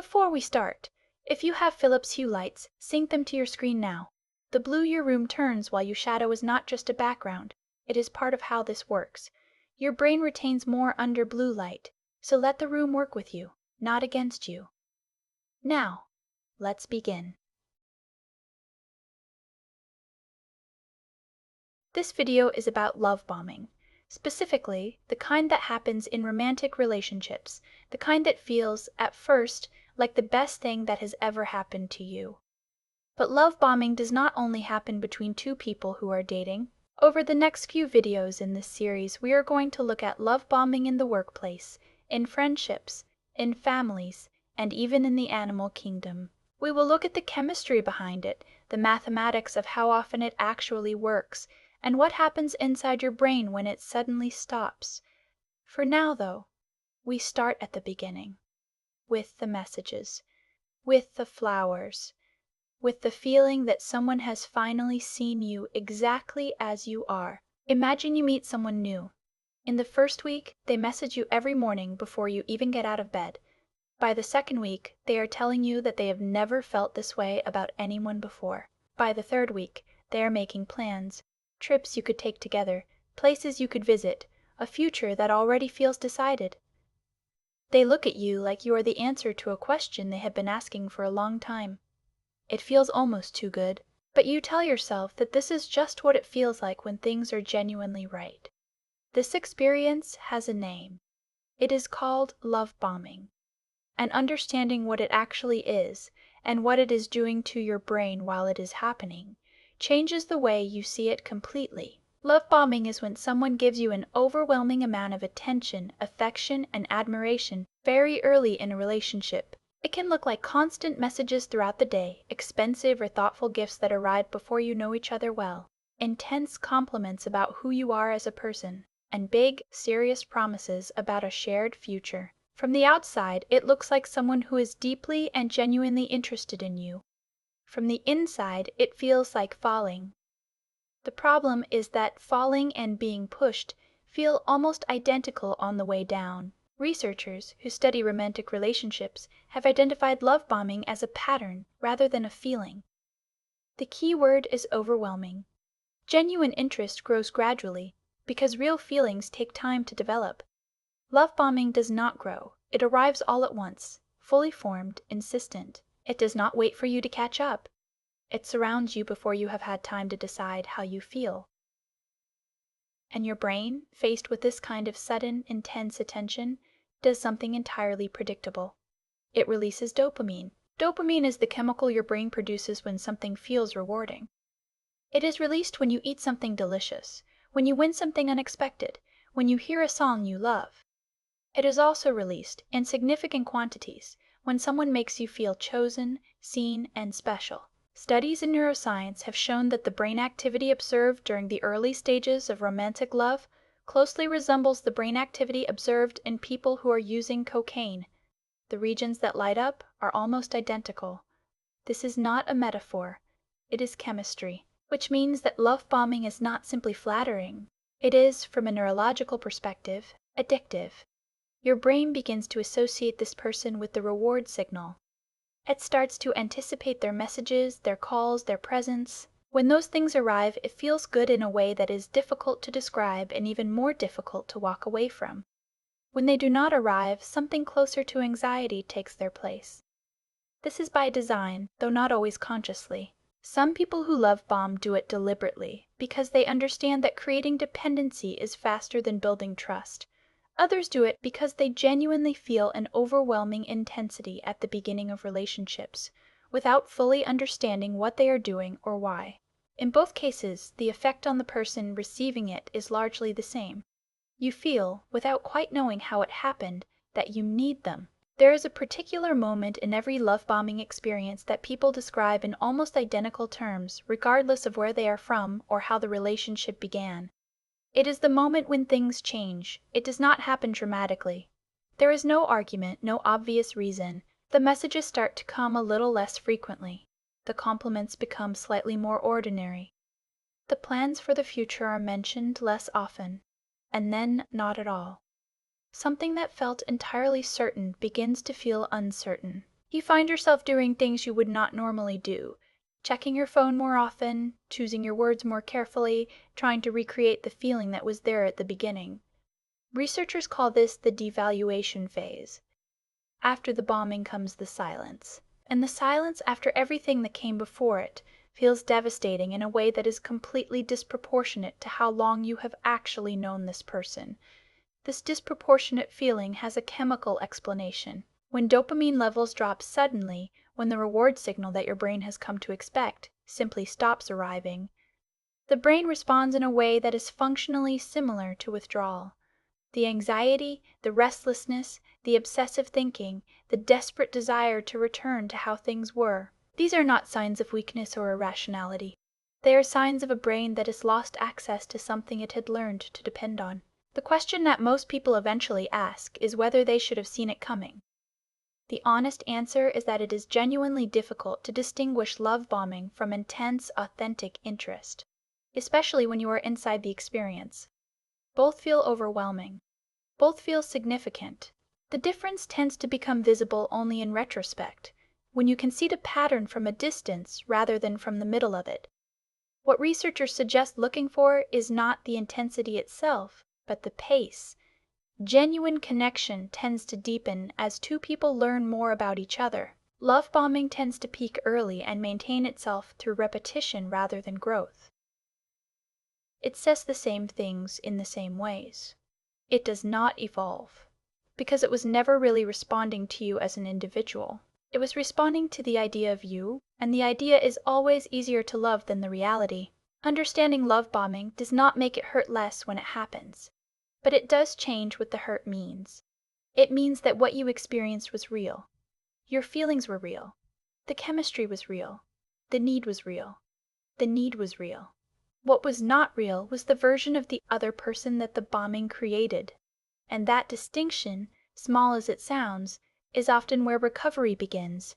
Before we start, if you have Philips Hue lights, sync them to your screen now. The blue your room turns while you shadow is not just a background, it is part of how this works. Your brain retains more under blue light, so let the room work with you, not against you. Now, let's begin. This video is about love bombing. Specifically, the kind that happens in romantic relationships, the kind that feels, at first, like the best thing that has ever happened to you. But love bombing does not only happen between two people who are dating. Over the next few videos in this series, we are going to look at love bombing in the workplace, in friendships, in families, and even in the animal kingdom. We will look at the chemistry behind it, the mathematics of how often it actually works, and what happens inside your brain when it suddenly stops. For now, though, we start at the beginning, with the messages, with the flowers, with the feeling that someone has finally seen you exactly as you are. Imagine you meet someone new. In the first week, they message you every morning before you even get out of bed. By the second week, they are telling you that they have never felt this way about anyone before. By the third week, they are making plans, trips you could take together, places you could visit, a future that already feels decided. They look at you like you are the answer to a question they have been asking for a long time. It feels almost too good, but you tell yourself that this is just what it feels like when things are genuinely right. This experience has a name. It is called love bombing. And understanding what it actually is, and what it is doing to your brain while it is happening, changes the way you see it completely. Love bombing is when someone gives you an overwhelming amount of attention, affection, and admiration very early in a relationship. It can look like constant messages throughout the day, expensive or thoughtful gifts that arrive before you know each other well, intense compliments about who you are as a person, and big, serious promises about a shared future. From the outside, it looks like someone who is deeply and genuinely interested in you. From the inside, it feels like falling. The problem is that falling and being pushed feel almost identical on the way down. Researchers who study romantic relationships have identified love bombing as a pattern rather than a feeling. The key word is overwhelming. Genuine interest grows gradually because real feelings take time to develop. Love bombing does not grow. It arrives all at once, fully formed, insistent. It does not wait for you to catch up. It surrounds you before you have had time to decide how you feel. And your brain, faced with this kind of sudden, intense attention, does something entirely predictable. It releases dopamine. Dopamine is the chemical your brain produces when something feels rewarding. It is released when you eat something delicious, when you win something unexpected, when you hear a song you love. It is also released, in significant quantities, when someone makes you feel chosen, seen, and special. Studies in neuroscience have shown that the brain activity observed during the early stages of romantic love closely resembles the brain activity observed in people who are using cocaine. The regions that light up are almost identical. This is not a metaphor. It is chemistry, which means that love bombing is not simply flattering. It is, from a neurological perspective, addictive. Your brain begins to associate this person with the reward signal. It starts to anticipate their messages, their calls, their presence. When those things arrive, it feels good in a way that is difficult to describe and even more difficult to walk away from. When they do not arrive, something closer to anxiety takes their place. This is by design, though not always consciously. Some people who love bomb do it deliberately, because they understand that creating dependency is faster than building trust. Others do it because they genuinely feel an overwhelming intensity at the beginning of relationships, without fully understanding what they are doing or why. In both cases, the effect on the person receiving it is largely the same. You feel, without quite knowing how it happened, that you need them. There is a particular moment in every love bombing experience that people describe in almost identical terms, regardless of where they are from or how the relationship began. It is the moment when things change. It does not happen dramatically. There is no argument, no obvious reason. The messages start to come a little less frequently. The compliments become slightly more ordinary. The plans for the future are mentioned less often, and then not at all. Something that felt entirely certain begins to feel uncertain. You find yourself doing things you would not normally do, checking your phone more often, choosing your words more carefully, trying to recreate the feeling that was there at the beginning. Researchers call this the devaluation phase. After the bombing comes the silence. And the silence after everything that came before it feels devastating in a way that is completely disproportionate to how long you have actually known this person. This disproportionate feeling has a chemical explanation. When dopamine levels drop suddenly, when the reward signal that your brain has come to expect simply stops arriving, the brain responds in a way that is functionally similar to withdrawal. The anxiety, the restlessness, the obsessive thinking, the desperate desire to return to how things were. These are not signs of weakness or irrationality. They are signs of a brain that has lost access to something it had learned to depend on. The question that most people eventually ask is whether they should have seen it coming. The honest answer is that it is genuinely difficult to distinguish love bombing from intense, authentic interest, especially when you are inside the experience. Both feel overwhelming. Both feel significant. The difference tends to become visible only in retrospect, when you can see the pattern from a distance rather than from the middle of it. What researchers suggest looking for is not the intensity itself, but the pace. Genuine connection tends to deepen as two people learn more about each other. Love bombing tends to peak early and maintain itself through repetition rather than growth. It says the same things in the same ways. It does not evolve, because it was never really responding to you as an individual. It was responding to the idea of you, and the idea is always easier to love than the reality. Understanding love bombing does not make it hurt less when it happens, but it does change what the hurt means. It means that what you experienced was real. Your feelings were real. The chemistry was real. The need was real. The need was real. What was not real was the version of the other person that the bombing created. And that distinction, small as it sounds, is often where recovery begins,